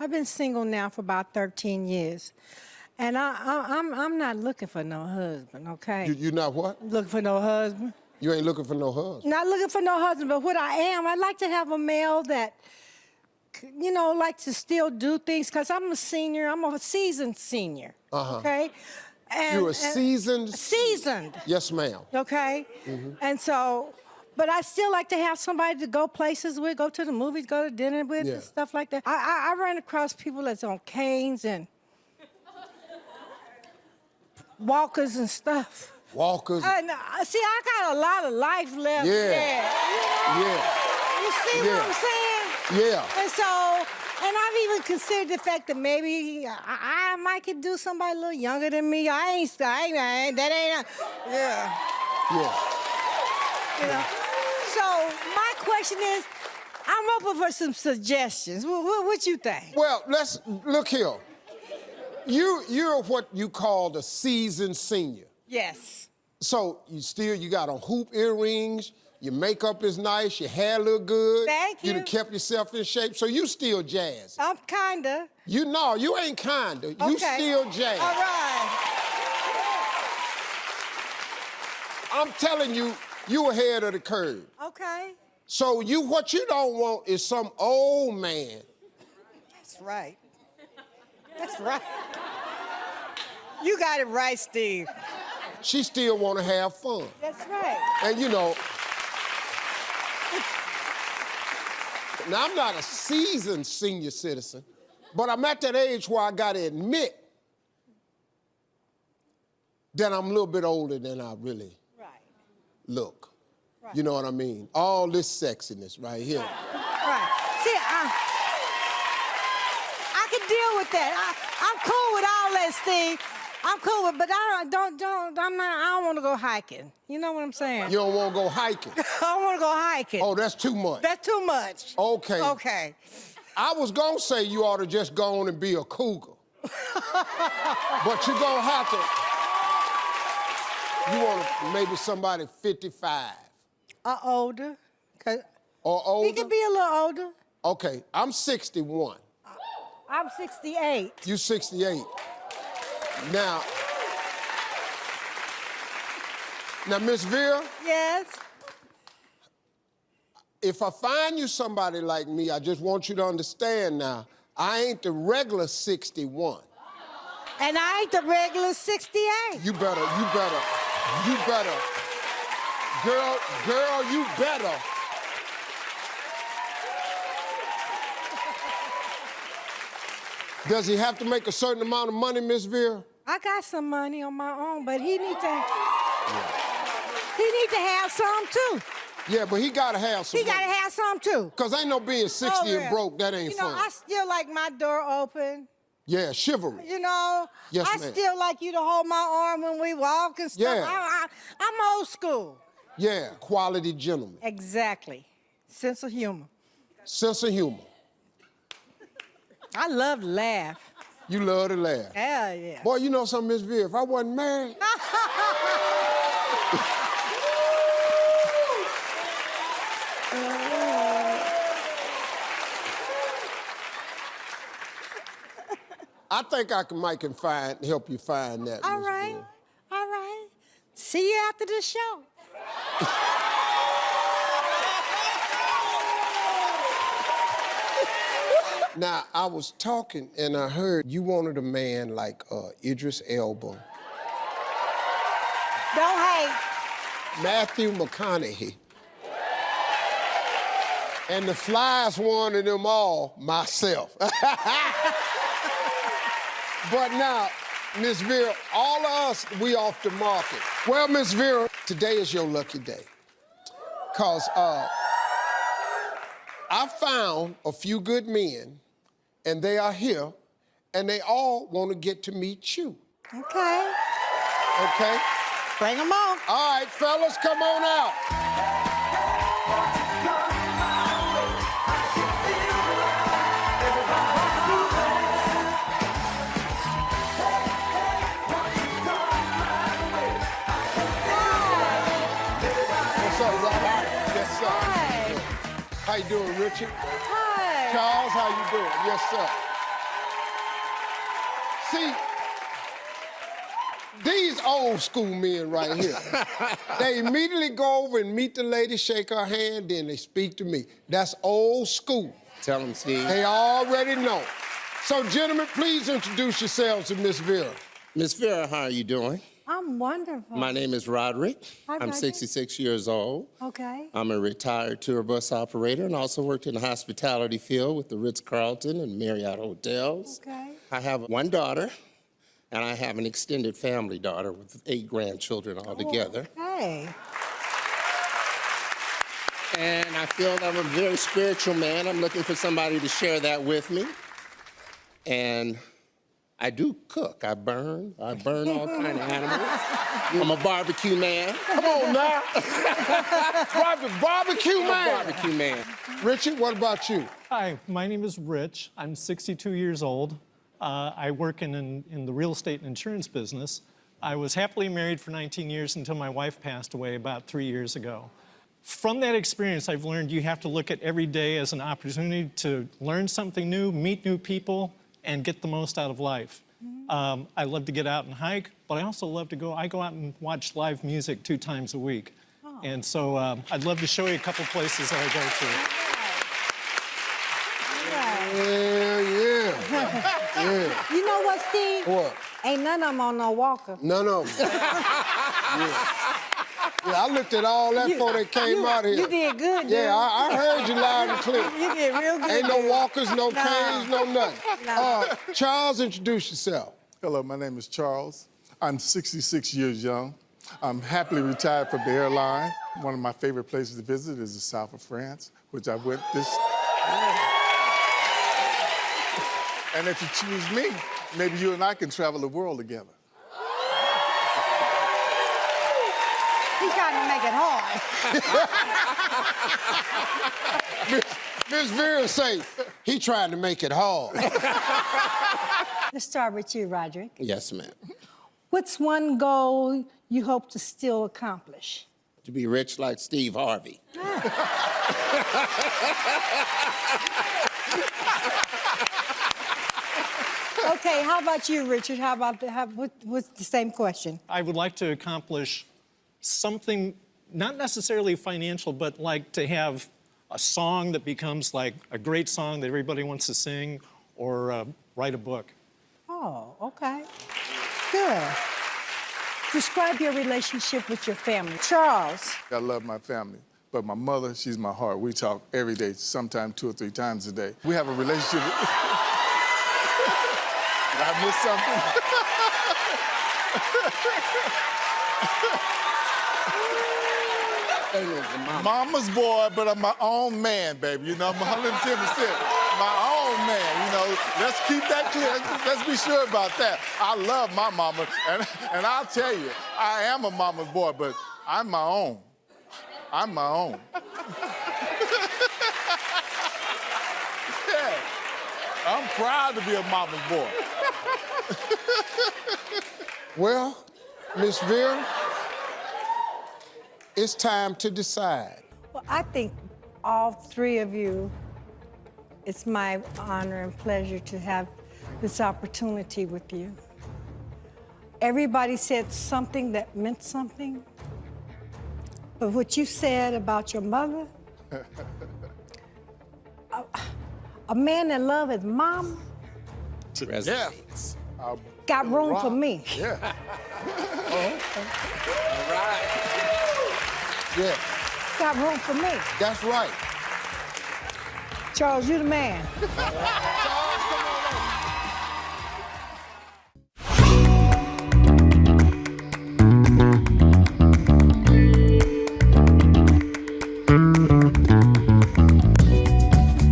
I've been single now for about 13 years. And I'm not looking for no husband, okay? You not what? Looking for no husband. You ain't looking for no husband? Not looking for no husband, but what I am, I'd like to have a male that, you know, like to still do things, because I'm a senior. I'm a seasoned senior, okay? And, You're a seasoned? Seasoned. Yes, ma'am. Okay? And so, but I still like to have somebody to go places with, go to the movies, go to dinner with, and stuff like that. I run across people that's on canes and walkers and stuff. Walkers? See, I got a lot of life left there. You see what I'm saying? Yeah. And so, and I've even considered the fact that maybe I might could do somebody a little younger than me. I ain't, that ain't, You know? So my question is, I'm open for some suggestions. What you think? Well, let's, look here. You're what you call a seasoned senior. Yes. So you got on hoop earrings, your makeup is nice, your hair look good. Thank you. You done kept yourself in shape, so you still jazz. I'm kinda. You ain't kinda. Okay. You still jazz. All right. I'm telling you, you ahead of the curve. Okay. So what you don't want is some old man. That's right. That's right. You got it right, Steve. She still want to have fun. That's right. And you know, now I'm not a seasoned senior citizen, but I'm at that age where I got to admit that I'm a little bit older than I really look. Right. You know what I mean? All this sexiness right here. Right. See, I can deal with that. I'm cool with all that, Steve. I'm cool with, but I don't want to go hiking. You know what I'm saying? You don't want to go hiking? I don't want to go hiking. Oh, that's too much. That's too much. Okay. Okay. I was gonna say you ought to just go on and be a cougar. But you're gonna have to, you want to maybe somebody 55. Older. Or older? He could be a little older. Okay, I'm 61. I'm 68. You 68. Now, Miss Vera? Yes? If I find you somebody like me, I just want you to understand now, I ain't the regular 61. And I ain't the regular 68. You better. Girl, you better. Does he have to make a certain amount of money, Miss Vera? I got some money on my own, but he need to have some too. Yeah, but he gotta have some. He gotta have some too. Cause ain't no being 60 and broke, that ain't fun. You know, I still like my door open. Yeah, chivalry. You know, yes, I still like you to hold my arm when we walk and stuff. Yeah. I'm old school. Yeah, quality gentleman. Exactly. Sense of humor. Sense of humor. I love to laugh. You love to laugh. Hell yeah. Boy, you know something, Miss Vera, if I wasn't married... I think I can help you find that, All Miss right, Vera. all right. See you after the show. Now, I was talking and I heard you wanted a man like Idris Elba. Don't hate. Matthew McConaughey. And the flyest one of them all, myself. But now, Miss Vera, all of us, we off the market. Well, Miss Vera, today is your lucky day. Cause I found a few good men, and they are here, and they all want to get to meet you. Okay. Okay? Bring them on. All right, fellas, come on out. What's up, Robert? Yes, sir. Hi. How you doing, Richard? Hi. Charles, how you doing? Yes, sir. See, these old school men right here, they immediately go over and meet the lady, shake her hand, then they speak to me. That's old school. Tell them, Steve. They already know. So, gentlemen, please introduce yourselves to Miss Vera. Miss Vera, how are you doing? I'm wonderful. My name is Roderick. Hi, I'm Roderick. 66 years old. Okay. I'm a retired tour bus operator and also worked in the hospitality field with the Ritz-Carlton and Marriott hotels. Okay. I have one daughter, and I have an extended family daughter with 8 grandchildren altogether. Hey. And I feel that I'm a very spiritual man. I'm looking for somebody to share that with me. And I do cook. I burn all kind of animals. I'm a barbecue man. Come on now. Barbecue man. Barbecue man. Richard, what about you? Hi, my name is Rich. I'm 62 years old. I work in the real estate and insurance business. I was happily married for 19 years until my wife passed away about 3 years ago. From that experience, I've learned you have to look at every day as an opportunity to learn something new, meet new people, and get the most out of life. I love to get out and hike, but I also love to go out and watch live music 2 times a week. Oh. And so I'd love to show you a couple places that I go to. Yeah. You know what, Steve? What? Ain't none of them on no walker. None of them. Yeah, I looked at all that before they came out here. You did good, dude. Yeah, I heard you loud and clear. You did real good. Ain't no walkers, no canes, no nothing. No. Charles, introduce yourself. Hello, my name is Charles. I'm 66 years young. I'm happily retired from the airline. One of my favorite places to visit is the south of France, which I went this... And if you choose me, maybe you and I can travel the world together. He's trying to make it hard. Miss Vera say, he trying to make it hard. Let's start with you, Roderick. Yes, ma'am. What's one goal you hope to still accomplish? To be rich like Steve Harvey. Okay, how about you, Richard? What's the same question? I would like to accomplish something, not necessarily financial, but like to have a song that becomes like a great song that everybody wants to sing, or write a book. Oh, okay. Good. Describe your relationship with your family. Charles. I love my family, but my mother, she's my heart. We talk every day, sometimes 2 or 3 times a day. We have a relationship. Did I miss something? Mama's boy, but I'm my own man, baby. You know, I'm 110%. My own man, you know. Let's keep that clear. Let's be sure about that. I love my mama, and I'll tell you, I am a mama's boy, but I'm my own. I'm my own. Yeah. I'm proud to be a mama's boy. Well, Miss Vera, it's time to decide. Well, I think all 3 of you, it's my honor and pleasure to have this opportunity with you. Everybody said something that meant something, but what you said about your mother, a man that loves his mom, Resonates. got room for me. Yeah. All right. Yeah, Got room for me. that's right. Charles, you the man.